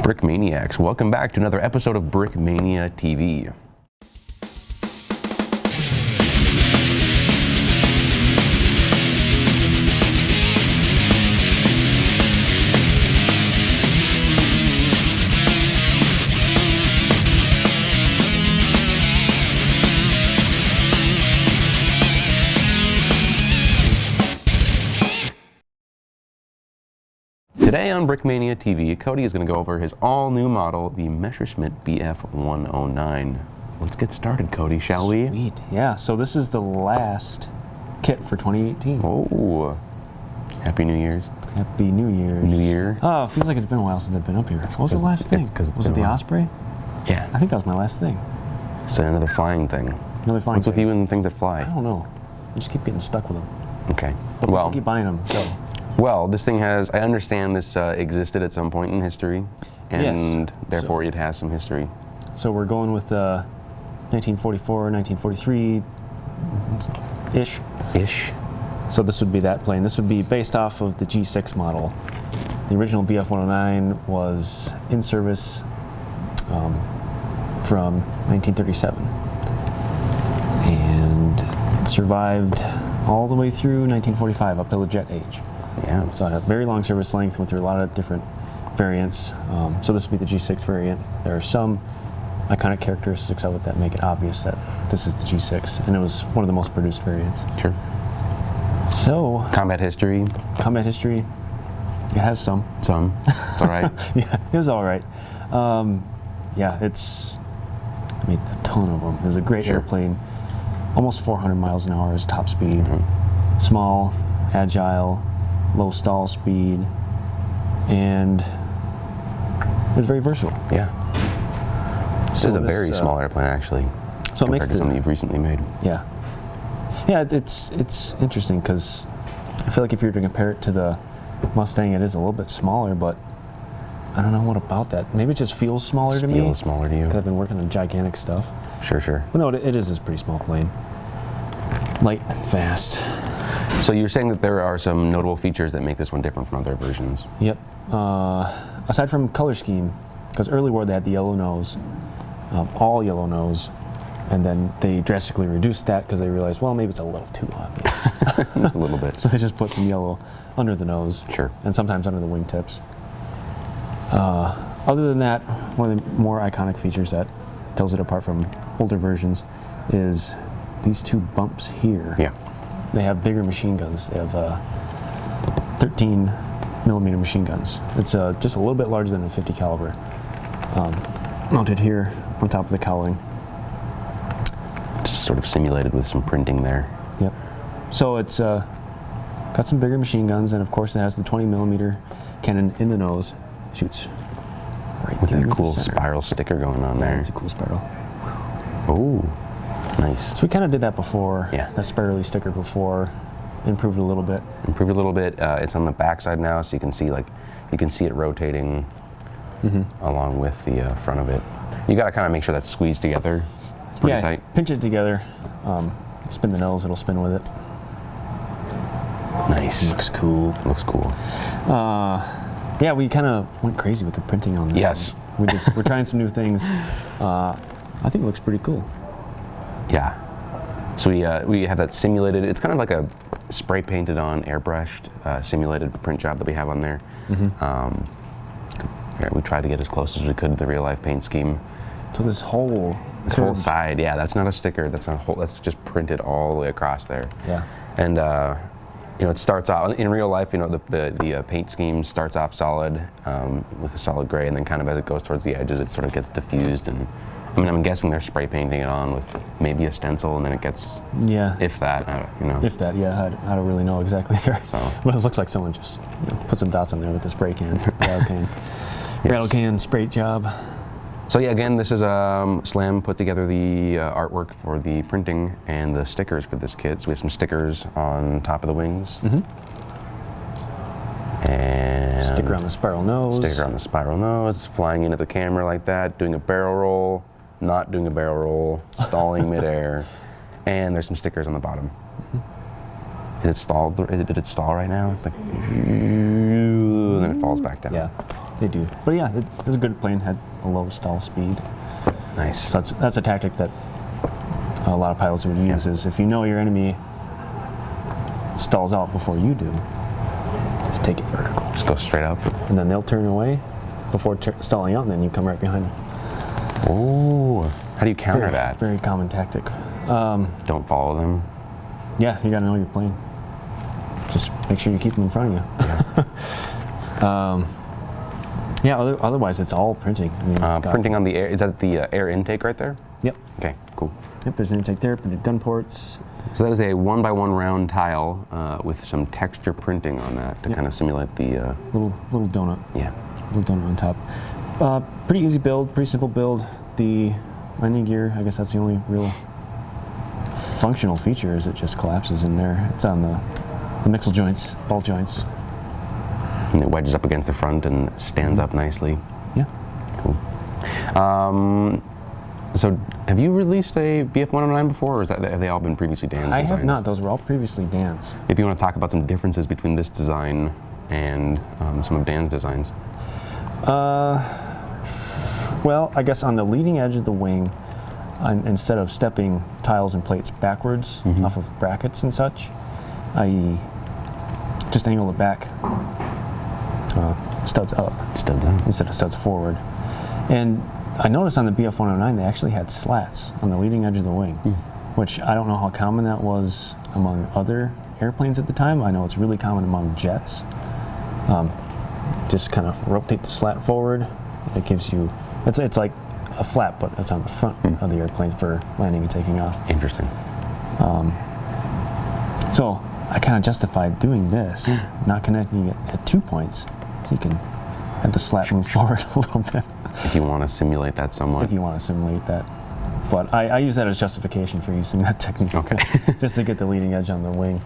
Brickmaniacs, welcome back to another episode of Brickmania TV. Today on Brickmania TV, Cody is going to go over his all-new model, the Messerschmitt Bf 109. Let's get started, Cody, shall we? Sweet. Yeah, so this is the last kit for 2018. Oh, Happy New Year's. Happy New Year's. New Year. Oh, it feels like it's been a while since I've been up here. What was the last thing? Was it the Osprey? Yeah. I think that was my last thing. So another flying thing. Another flying What's thing. with you and things that fly? I don't know. I just keep getting stuck with them. Okay. But well, keep buying them, so. Well, this thing has, I understand this existed at some point in history, and yes. therefore it has some history. So we're going with 1944, 1943-ish. Ish. So this would be that plane. This would be based off of the G6 model. The original Bf 109 was in service from 1937 and survived all the way through 1945 up to the jet age. Yeah. So it had a very long service length, went through a lot of different variants. So this would be the G6 variant. There are some iconic characteristics of it that make it obvious that this is the G6, and it was one of the most produced variants. Sure. So Combat history. Combat history, it has some. Some. It's all right. Yeah, it was all right. Yeah, I made a ton of them. It was a great airplane. Almost 400 miles an hour is top speed. Mm-hmm. Small, agile, low stall speed, and it was very versatile. Yeah. So This is a very small airplane, actually, so it compared makes to something you've recently made. Yeah. Yeah, it's interesting because I feel like if you were to compare it to the Mustang, it is a little bit smaller, but I don't know what about that. Maybe it just feels smaller to me. Feels smaller to you. Because I've been working on gigantic stuff. Sure, sure. But no, it is a pretty small plane. Light and fast. So you're saying that there are some notable features that make this one different from other versions? Yep. Aside from color scheme, because early war they had the yellow nose, all yellow nose, and then they drastically reduced that because they realized, well, maybe it's a little too obvious. A little bit. So they just put some yellow under the nose. Sure. And sometimes under the wingtips. Other than that, one of the more iconic features that tells it apart from older versions is these two bumps here. Yeah. They have bigger machine guns. They have 13 millimeter machine guns. It's just a little bit larger than a 50 caliber. Mounted here on top of the cowling. Just sort of simulated with some printing there. Yep. So it's got some bigger machine guns, and of course it has the 20 millimeter cannon in the nose. Shoots right With through that the cool center. spiral sticker going on Yeah, there. it's a cool spiral. Oh, nice. So we kind of did that before. Yeah. That spirally sticker before. Improved a little bit. Improved a little bit. It's on the back side now, so you can see it rotating along with the front of it. You got to kind of make sure that's squeezed together pretty tight. Pinch it together. Spin the nose, it'll spin with it. Nice. Looks cool. Looks cool. Yeah, we kind of went crazy with the printing on this. Yes. one. We're trying some new things. I think it looks pretty cool. Yeah. So we have that simulated. It's kind of like a spray painted on airbrushed simulated print job that we have on there. We tried to get as close as we could to the real life paint scheme. So this whole side, yeah, that's not a sticker. That's not a whole. That's just printed all the way across there. Yeah. And it starts out in real life. The paint scheme starts off solid with a solid gray, and then kind of as it goes towards the edges, it sort of gets diffused. And I mean, I'm guessing they're spray painting it on with maybe a stencil, and then it gets if that, If that, yeah, I don't really know exactly there. So, but it looks like someone just put some dots on there with the spray can, rattle can, rattle can spray job. So yeah, again, this is Slam put together the artwork for the printing and the stickers for this kit. So we have some stickers on top of the wings. And sticker on the spiral nose. Sticker on the spiral nose, flying into the camera like that, doing a barrel roll, not doing a barrel roll, stalling midair, and there's some stickers on the bottom. Is it stalled? Did it stall right now? It's like, and then it falls back down. Yeah. they do. But yeah, it was a good plane. Had a low stall speed. Nice. So that's a tactic that a lot of pilots would use. Is if you know your enemy stalls out before you do, just take it vertical. Just go straight up. And then they'll turn away before stalling out, and then you come right behind them. Oh, how do you counter that? Very common tactic. Don't follow them. Yeah, you got to know your plane. Just make sure you keep them in front of you. Yeah. Otherwise, it's all printing. I mean, printing on the air. Is that the air intake right there? Yep. Okay, cool. Yep. There's an intake there. Printed gun ports. So that is a 1x1 round tile with some texture printing on that to kind of simulate the little donut. Yeah. Little donut on top. Pretty easy build. Pretty simple build. The landing gear. I guess that's the only real functional feature. Is it just collapses in there? It's on the mixel joints, ball joints. And it wedges up against the front and stands up nicely. Yeah. Cool. So have you released a BF-109 before, or have they all been previously Dan's designs? I have not. Those were all previously Dan's. If you want to talk about some differences between this design and some of Dan's designs. Well, I guess on the leading edge of the wing, instead of stepping tiles and plates backwards off of brackets and such, I just angle it back, studs up. Studs up. Instead of studs forward. And I noticed on the BF-109 they actually had slats on the leading edge of the wing, which I don't know how common that was among other airplanes at the time. I know it's really common among jets. Just kind of rotate the slat forward. It gives you, it's like a flap, but it's on the front of the airplane for landing and taking off. Interesting. So I kind of justified doing this, not connecting it at 2 points, so you can have the slat move forward a little bit. If you want to simulate that somewhat. If you want to simulate that. But I use that as justification for using that technique. Okay. Just to get the leading edge on the wing.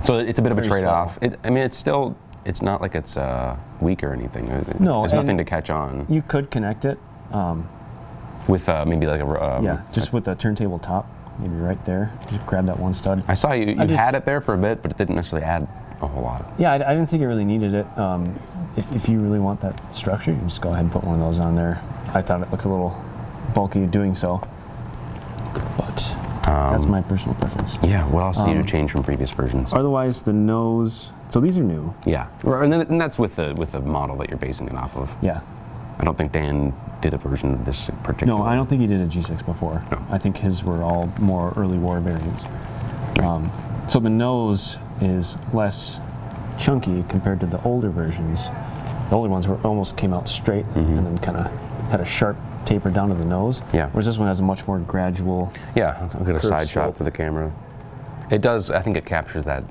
So it's a bit of a very trade-off. I mean, it's not like it's weak or anything. No, there's nothing to catch on. You could connect it. With maybe like a... just with the turntable top, maybe right there. Just grab that one stud. I saw you had it there for a bit, but it didn't necessarily add a whole lot. Yeah, I didn't think it really needed it. If you really want that structure, you can just go ahead and put one of those on there. I thought it looked a little bulky doing so, but that's my personal preference. Yeah, what else do you change from previous versions? Otherwise, the nose, so these are new. Yeah, and that's with the model that you're basing it off of. Yeah. I don't think Dan did a version of this particular. No, I don't think he did a G6 before. No. I think his were all more early war variants. So the nose is less chunky compared to the older versions. The older ones almost came out straight and then kind of had a sharp taper down to the nose. Yeah. Whereas this one has a much more gradual. Yeah, I'll get a side shot slope for the camera. It does. I think it captures that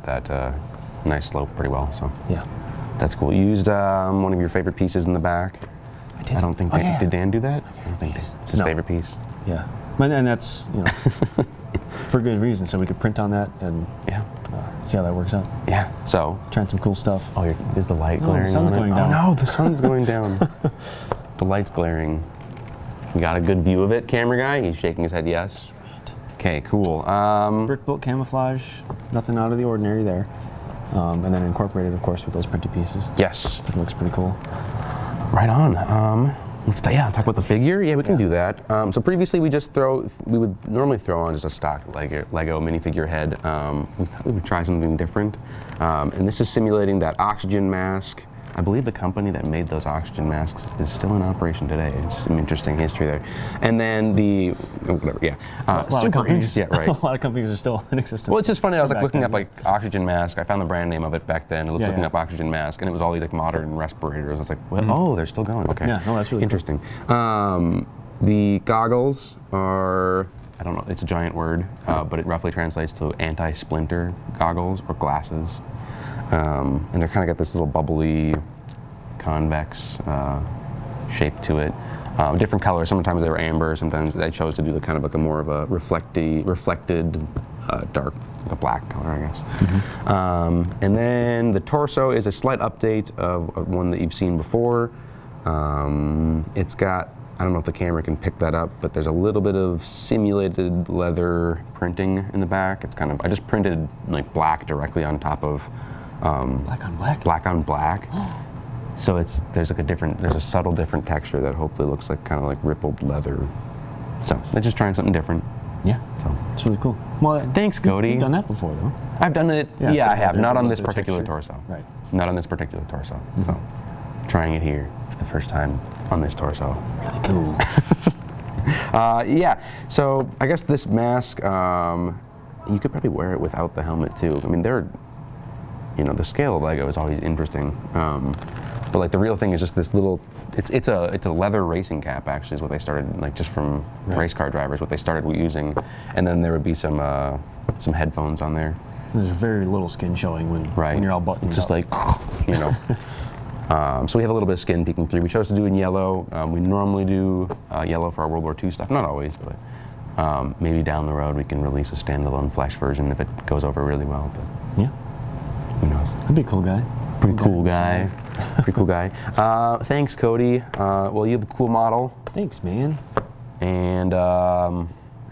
nice slope pretty well. So yeah, that's cool. You used one of your favorite pieces in the back. I did. I don't think. Did Dan do that? I don't think it's his favorite piece. Yeah, and that's for good reason. So we could print on that and see how that works out. Yeah. So trying some cool stuff. Oh, is the light glaring? The sun's going down. Oh no, the sun's going down. The light's glaring. You got a good view of it, camera guy? He's shaking his head yes. Okay, cool. Brick built camouflage, nothing out of the ordinary there. And then incorporated, of course, with those printed pieces. Yes. It looks pretty cool. Right on. Let's talk about the figure. Yeah, we can do that. So previously we would normally throw on just a stock Lego minifigure head. We thought we would try something different. And this is simulating that oxygen mask. I believe the company that made those oxygen masks is still in operation today. It's just some interesting history there. And then a lot of companies. Yeah, right. A lot of companies are still in existence. Well, it's just funny. I was looking up oxygen mask. I found the brand name of it back then. I was looking up oxygen mask, and it was all these modern respirators. I was like, well, oh, they're still going. Okay. Yeah, no, that's really interesting. Cool. The goggles are, I don't know, it's a giant word, but it roughly translates to anti-splinter goggles or glasses. And they're kind of got this little bubbly, convex shape to it. Different colors. Sometimes they were amber. Sometimes they chose to do the kind of like a more of a reflected, dark, like a black color, I guess. And then the torso is a slight update of one that you've seen before. It's got, I don't know if the camera can pick that up, but there's a little bit of simulated leather printing in the back. It's kind of, I just printed like black directly on top of black on black? Black on black. So there's a subtle different texture that hopefully looks like kind of like rippled leather. So they're just trying something different. Yeah, So it's really cool. Well, thanks, Cody. You've done that before, though. I've done it. Yeah, I have. Not on this leather particular texture. torso. Right. Not on this particular torso. So trying it here for the first time on this torso. Really cool. Yeah. So I guess this mask, you could probably wear it without the helmet too. I mean, the scale of Lego is always interesting. But like the real thing is just this little. It's a leather racing cap actually is what they started, like just from race car drivers, what they started using, and then there would be some headphones on there. There's very little skin showing when you're all buttoned It's just up. like, you know. So we have a little bit of skin peeking through. We chose to do in yellow. We normally do yellow for our World War II stuff, not always, but maybe down the road we can release a standalone flash version if it goes over really well. But Yeah. who knows? That'd be a cool guy. Pretty cool guy. Pretty cool guy. Thanks, Cody. Well, you have a cool model. Thanks, man. And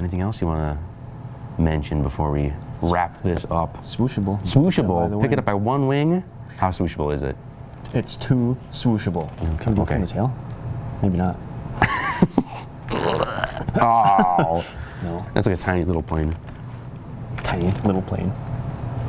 anything else you want to mention before we wrap this up? Swooshable. Swooshable. Pick it up by one wing. How swooshable is it? It's too swooshable. Can we go from the tail? Maybe not. Oh. No. That's like a tiny little plane. Tiny little plane.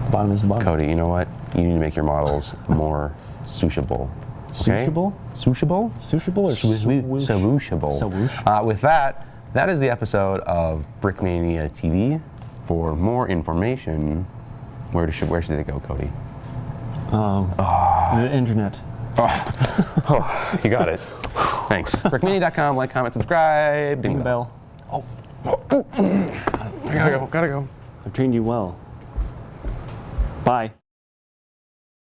The bottom is the bottom. Cody, you know what? You need to make your models more swooshable. Okay? Swooshable? Swooshable? Swooshable or swoosh? Swooshable. Swoosh. With that is the episode of Brickmania TV. For more information, where should they go, Cody? The internet. Oh, you got it. Thanks. Brickmania.com. Like, comment, subscribe. Ding the bell. Oh. I gotta go. I've trained you well. Bye.